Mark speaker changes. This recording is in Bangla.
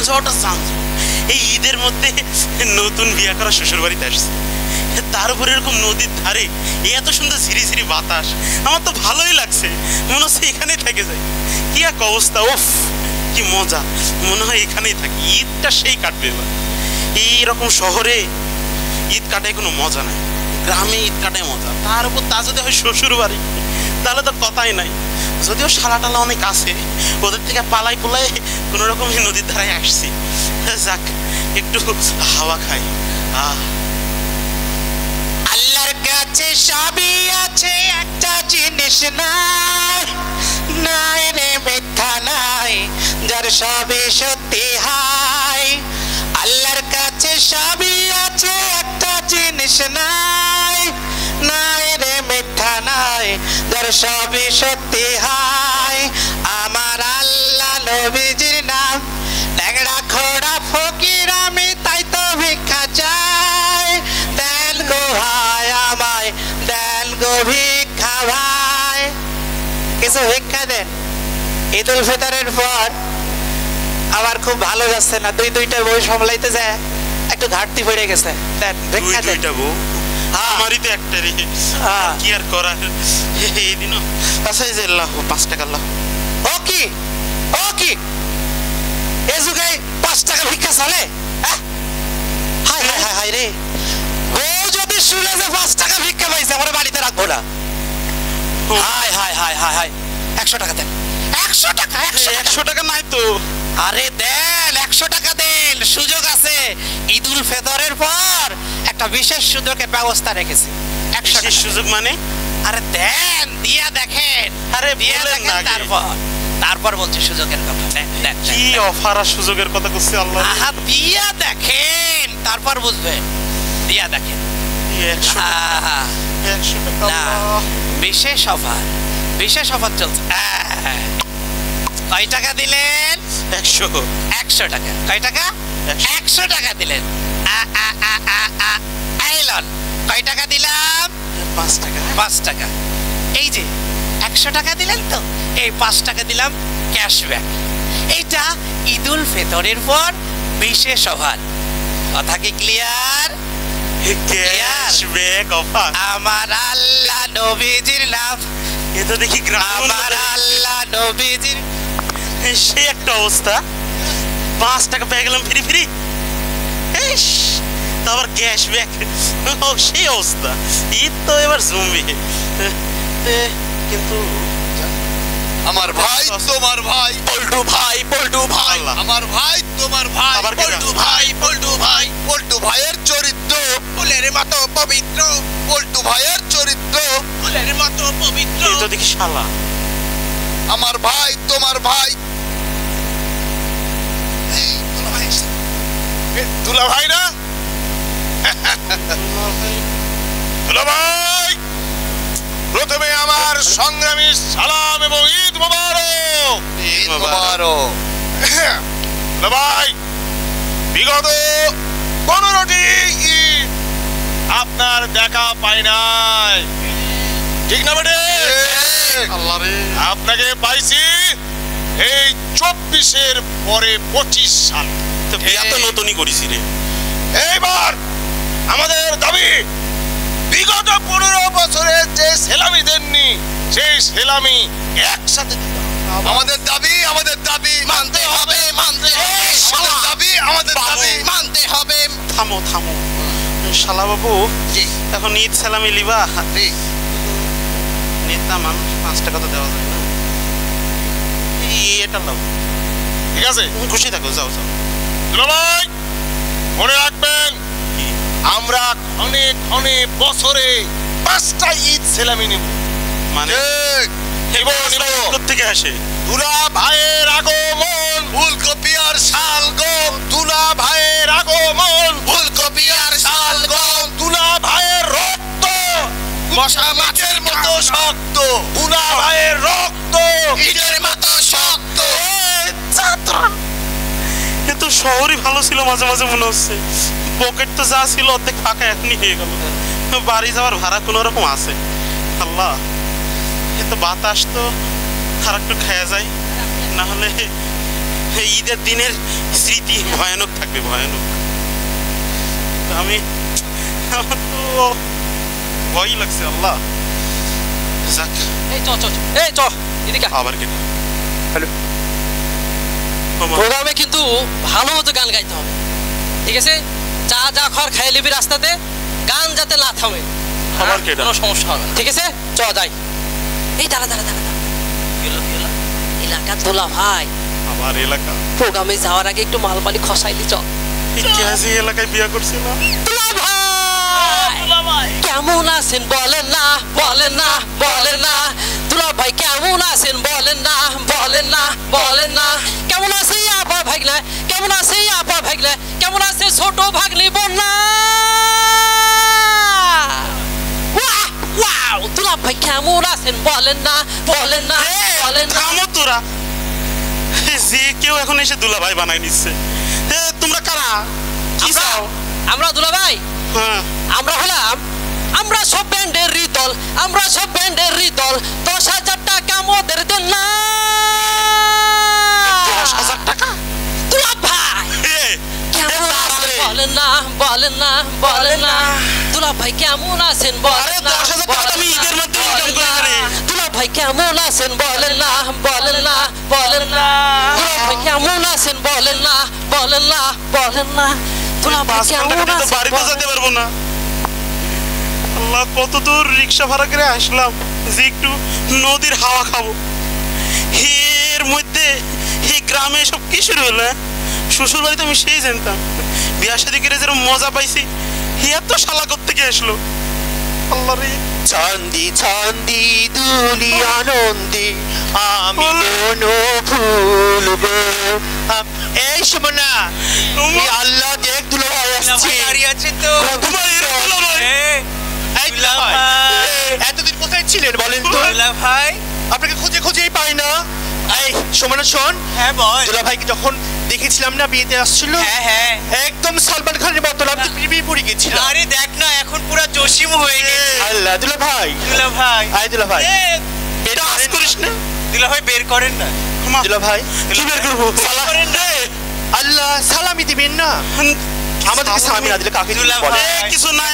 Speaker 1: যাওয়াটা যানজট। এই ঈদের মধ্যে নতুন বিয়ে করা শ্বশুর বাড়িতে আসছে, তার উপরে এরকম নদীর ধারে এত সুন্দর ঝিরি ঝিরি বাতাস, আমার তো ভালোই লাগছে, মনে হচ্ছে এখানেই থেকে যায়। কি এক অবস্থা, উফ কি মজা, মনে হয় এখানেই থাকি, ঈদটা সেই কাটবে এবার। এইরকম শহরে ঈদ কাটায় কোনো মজা নাই, গ্রামে ঈদ কাটায় মজা। তার উপর তা যদি হয় শ্বশুর বাড়ি, তাহলে তো কথাই নাই। যদিও শালা টালা অনেক আছে, ওদের থেকে পালাই পোলাই কোনো রকম নদীর ধারায় আসছি। যাক, একটু হাওয়া খাই।
Speaker 2: আল্লাহর কাছে সবই আছে, একটা জিনিস নাই, নাই রে মিথ্যা নাই, যার সবই সত্যি হয়। আল্লাহর কাছে সবই আছে, একটা জিনিস নাই, নাই রে মিথ্যা নাই, যার সবই সত্যি হয়। আমার আল্লাহ নবীজির নাম, ন্যাংরা খোড়া ফকির আমি, তাই তো ভিক্ষা চাই। দেন গো ভাই আমায়, দেন গো ভিক্ষা ভাই, কিছু ভিক্ষা দেন। ঈদ উল ফিতরের পর আমার খুব ভালো যাচ্ছে না, দুইটা বই সামলাইতে যায় একটু ঘাটতি পড়ে গেছে, দেন ভিক্ষা দেন।
Speaker 1: দুইটা বউ, আমারই তো একটা রে, কি আর করার। এই দিনও আচ্ছা, এই যে 5 টাকা আল্লাহ।
Speaker 2: ও কি, ও কি এ যুগে 5 টাকা ভিক্ষা চলে? হায় হায় হায় হায় রে, বউ যদি শুনে যে 5 টাকা ভিক্ষা পাইছে, আমরা বাড়িতে রাখবো না। হায় হায় হায় হায় হায়, 100 টাকা দেন, 100 টাকা,
Speaker 1: 100 টাকা নাই তো।
Speaker 2: আরে দেন, 100 টাকা দেন, সুযোগ আছে। ঈদ উল ফিতরের পর একটা বিশেষ সুযোগের ব্যবস্থা রেখেছি। 100
Speaker 1: বিশেষ সুযোগ মানে?
Speaker 2: আরে দেন, দিয়া দেখেন,
Speaker 1: আরে
Speaker 2: দিয়া
Speaker 1: বলেন
Speaker 2: দেখেন,
Speaker 1: না,
Speaker 2: তারপর বলছি সুযোগের কথা। দেন দেন,
Speaker 1: কি অফার আর সুযোগের কথা করছে আল্লাহ।
Speaker 2: আহা, দিয়া দেখেন, তারপর বুঝবেন, দিয়া দেখেন।
Speaker 1: 100 টাকা
Speaker 2: না, বিশেষ অফার, বিশেষ অফার চলছে। কয় টাকা দিলেন? 100 টাকা। কয় টাকা? 100 টাকা দিলেন। আইলন, কয় টাকা দিলাম?
Speaker 1: 5 টাকা।
Speaker 2: 5 টাকা। এই যে 100 টাকা দিলেন তো, এই 5 টাকা দিলাম ক্যাশব্যাক। এইটা ঈদ উল ফিতরের পর বিশেষ অফার। কথা কি ক্লিয়ার?
Speaker 1: Cashback offer.
Speaker 2: আমার আল্লাহ নবীজির নাম,
Speaker 1: এ তো দেখি গ্রাম।
Speaker 2: আমার আল্লাহ নবীজির,
Speaker 1: সে একটা অবস্থা, 5 টাকা পেয়ে গেলাম ফ্রি ফ্রি, তারপর ক্যাশব্যাক, সেই অবস্থা। ঈদ তো এবার জমবে। কিন্তু
Speaker 3: আমার ভাই তোমার ভাই,
Speaker 1: পল্টু ভাই, পল্টু ভাই,
Speaker 3: আমার ভাই তোমার ভাই,
Speaker 1: আবার কে?
Speaker 3: পল্টু ভাই, পল্টু ভাই, পল্টু ভাইয়ের চরিত্র ফুলের মতো পবিত্র, পল্টু ভাইয়ের চরিত্র ফুলের মতো পবিত্র।
Speaker 1: এই তো দেখি শালা।
Speaker 3: আমার ভাই তোমার ভাই, এই দুলা ভাই না, দুলা ভাই, প্রথমে আমার সংগ্রামী সালাম এবং ঈদ মোবারক।
Speaker 1: ঈদ মোবারক।
Speaker 3: দুলা ভাই, বিগত 15টি ঈদ আপনার দেখা পাই নাই, ঠিক না বেটে?
Speaker 1: আল্লাহ রে,
Speaker 3: আপনাকে পাইছি এই 24-এর পরে 25 সাল।
Speaker 1: তো বিয়া তো নতুনই করেছি রে।
Speaker 3: এইবার আমাদের দাবি, বিগত 15 বছরে যে সেলামি দেননি, সেই সেলামি একসাথে দিতে হবে। আমাদের দাবি, আমাদের দাবি মানতে হবে, মানতে হবে। আমাদের দাবি, আমাদের দাবি মানতে হবে।
Speaker 1: থামো থামো শালা বাবু, এখন ঈদ সালামি লিবা। নেতা মানুষ, 5 টাকা তো দেওয়া যায় না। এটা লাও,
Speaker 3: ঠিক আছে,
Speaker 1: খুশি থাকো, যাও যাও।
Speaker 3: দুলা ভাই, মনে রাখবেন, আমরা ক্ষণে ক্ষণে বছরে 5টা ঈদ সেলামি নিব।
Speaker 1: মানে কোথেকে আসে?
Speaker 3: দুলা ভাইয়ের আগমন, ফুলকপি আর শালগম, দুলা ভাইয়ের আগমন, ফুলকপি আর শালগম, দুলা ভাইয়ের রক্ত মশা মাছের মতো শক্ত, দুলা ভাইয়ের রক্ত ইটের মতো শক্ত।
Speaker 1: কিন্তু শহরই ভালো ছিল, মাঝে মাঝে মনে হচ্ছে পকেট তো যা ছিল অর্ধেক ফাঁকা এখনই হয়ে গেল। বাড়ি যাওয়ার ভাড়া কোনো রকম আছে। আল্লাহ, এ তো বাতাস তো আর একটু খেয়ে যায়, না হলে এই ঈদের দিনের স্মৃতি ভয়ানক থাকবে, ভয়ানক। আমার তো ভয়ই লাগছে আল্লাহ। যাক,
Speaker 4: এই চ এদিকে
Speaker 1: আবার কেটে
Speaker 2: হ্যালো।
Speaker 4: প্রোগ্রামে কিন্তু ভালো মতো গান গাইতে হবে, ঠিক আছে? চা যা খাওয়ার খাই নিবি রাস্তাতে, গান যাতে না থামে,
Speaker 1: আবার কেটে
Speaker 4: কোনো সমস্যা হবে না, ঠিক আছে? চ যাই। এই দাঁড়া দাঁড়া দাঁড়া দাঁড়া, এলাকা তোলা ভাই,
Speaker 1: আবার এলাকা
Speaker 4: প্রোগ্রামে যাওয়ার আগে একটু মালপানি খসাইলি। চ
Speaker 1: ইতিহাসে এলাকায় বিয়া করছিলাম।
Speaker 4: কেমন আছেন বলেন না, বলেন না, বলেন না। দুলা ভাই কেমন আছেন বলেন না, বলেন না, বলেন না। কেমন আছে আপা ভাগনা, কেমন আছে আপা ভাগনা, কেমন আছে ছোট ভাগনি বন্যা। ওয়াও, দুলা ভাই কেমন আছেন বলেন না, বলেন না, বলেন না।
Speaker 1: থামো তোরা, যে কেউ এখন এসে দুলাভাই বানাই নিচ্ছে। তোমরা কারা? কি চাও?
Speaker 4: আমরা দুলা ভাই,
Speaker 1: হ্যাঁ,
Speaker 4: আমরা হলাম, আমরা সব ব্যান্ডের রিতল, আমরা সব ব্যান্ডের রিতল। 10,000 টাকা মোদের দেন না।
Speaker 1: 10,000 টাকা?
Speaker 4: দুলা ভাই কেমন আছেন বলেন না, বলেন না, বলেন না। দুলা ভাই কেমন আছেন বলেন না,
Speaker 1: 10,000 টাকা আমি ঈদের মধ্যে ইনকাম করে আনি।
Speaker 4: দুলা ভাই কেমন আছেন বলেন না, বলেন না, বলেন না। দুলা ভাই কেমন আছেন বলেন না, বলেন না, বলেন না। দুলা ভাই
Speaker 1: 5 ঘন্টা
Speaker 4: কেমন
Speaker 1: তো
Speaker 4: আছেন
Speaker 1: বাড়িতে যেতে পারবো না। আল্লাহ, কত দূর রিক্সা ভাড়া করে আসলাম যে একটু নদীর হাওয়া খাবো। এর মধ্যে এই গ্রামে সব কি শুরু হলো? শ্বশুর বাড়িতে আমি সেই জানতাম, বিয়া শাদী করে যেরকম মজা পাইছি, এত শালা কোত্থেকে আসলো? আল্লাহ রে,
Speaker 2: চান্দি চান্দি দুলি আনন্দে আমি কোন ভুলব। এই সুমনা, এই আল্লাহ দেখ দুলাভাই আসছে।
Speaker 1: তোমার এরকম দুলাভাই?
Speaker 2: এই দুলাভাই, এতদিন কোথায় ছিলেন বলেন তো?
Speaker 3: ভাই
Speaker 2: আপনাকে খুঁজে খুঁজেই পাই না। এই সুমনা শোন,
Speaker 3: হ্যাঁ বল।
Speaker 2: দুলাভাইকে যখন দেখেছিলাম না বিয়েতে আসছিল,
Speaker 3: হ্যাঁ
Speaker 2: একদম সালমান খানের মতো আমি তো প্রেমে পড়ে গেছিলাম।
Speaker 3: আরে দেখ না, এখন পুরো জসিম হয়ে গেছে।
Speaker 2: আল্লাহ, দুলাভাই,
Speaker 3: দুলাভাই,
Speaker 2: আয় দুলাভাই,
Speaker 1: এটা আজ করিস না।
Speaker 3: দুলাভাই বের করেন না।
Speaker 2: দুলাভাই
Speaker 1: কি বের করবো?
Speaker 2: সালাম করেন না। আল্লাহ, সালামি দিবেন না আমাদেরকে? সালামি না দিলে কাকে দিবেন
Speaker 3: দুলাভাই।
Speaker 2: বলেন?
Speaker 1: কিছু নাই,